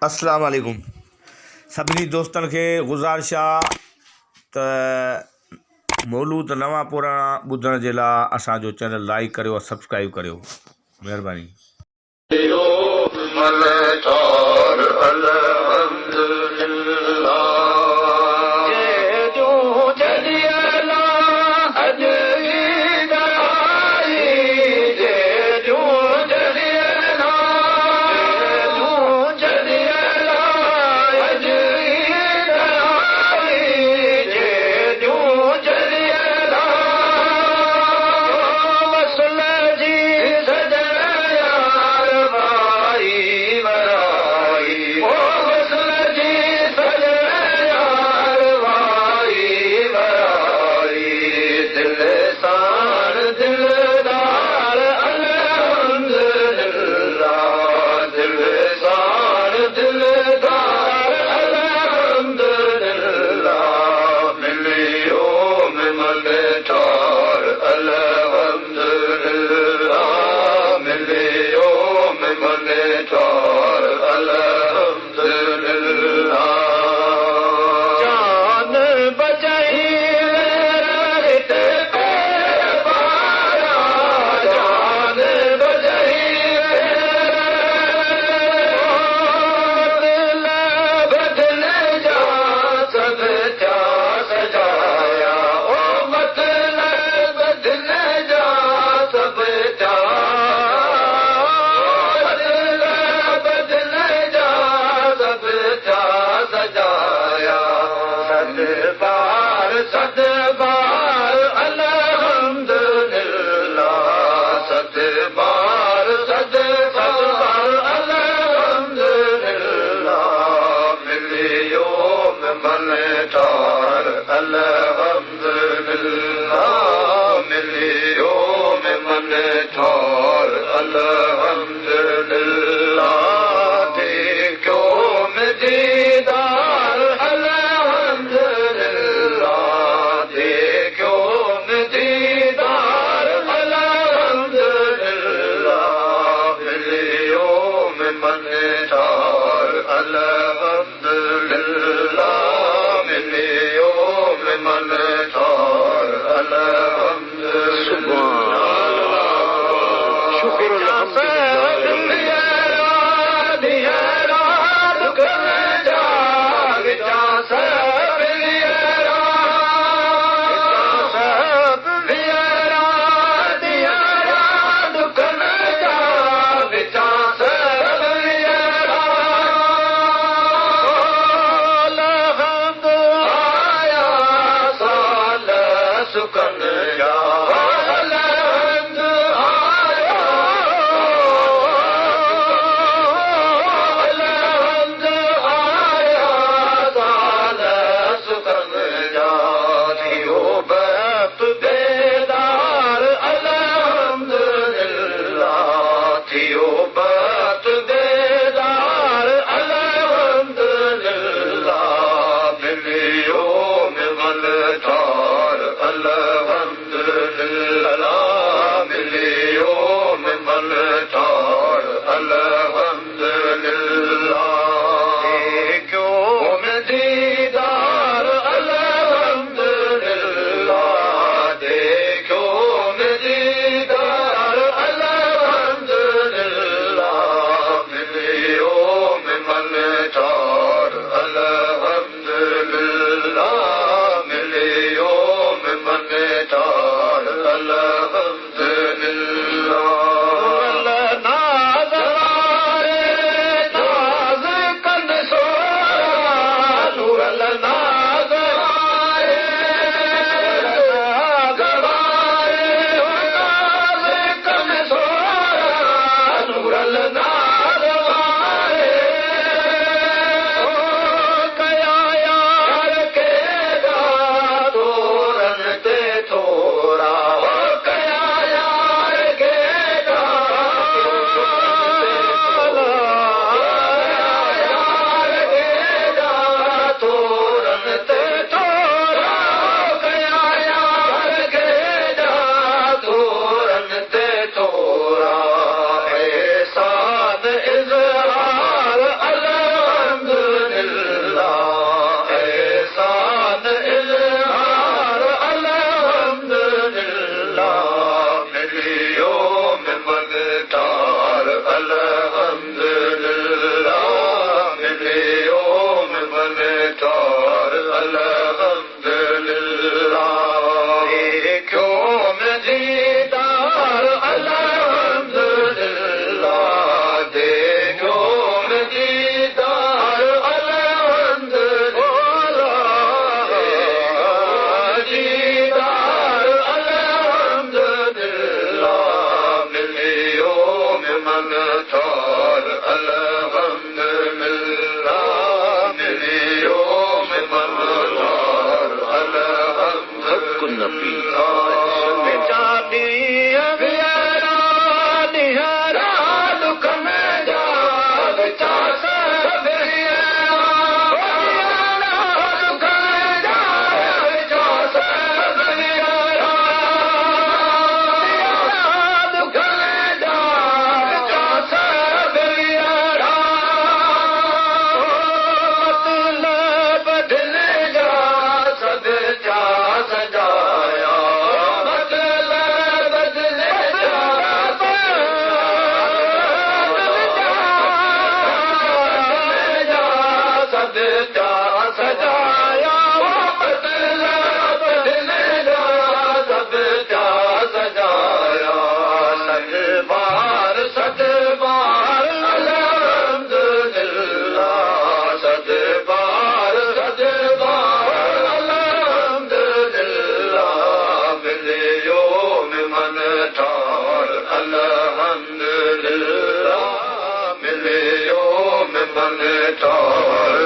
अस्सलाम वालेकुम। सभिनी दोस्तन खे गुज़ारिश आहे त मौलूद नवां पुराणा ॿुधण जे लाइ असांजो चैनल लाइक करियो और सब्सक्राइब करियो। महिरबानी। ठार अल्हम्दुलिल्लाह देखो मदीदार अल्हम्दुलिल्लाह देखो मदीदार अल्हम्दुलिल्लाह मदीदार अल्हम्दुलिल्लाह मिलियो में मन ठार अल्हम्दुलिल्लाह मिलियो में मन ठार अल्हम्दुलिल्लाह बेटा दिया बियारा निहारा दुख में जा बेटा सब बियारा दुख में जा बेटा सब बियारा दुख में जा बेटा सब बियारा मतलब बदलेगा सब जा सजाया मतलब बदलेगा सब जा सजाया मतलब बदलेगा सब जा सजाया सदबार अल्हम्दुलिल्लाह सदबार अल्हम्दुलिल्लाह मिलियो में मन ठार अल्हम्दुलिल्लाह मिलियो में मन ठार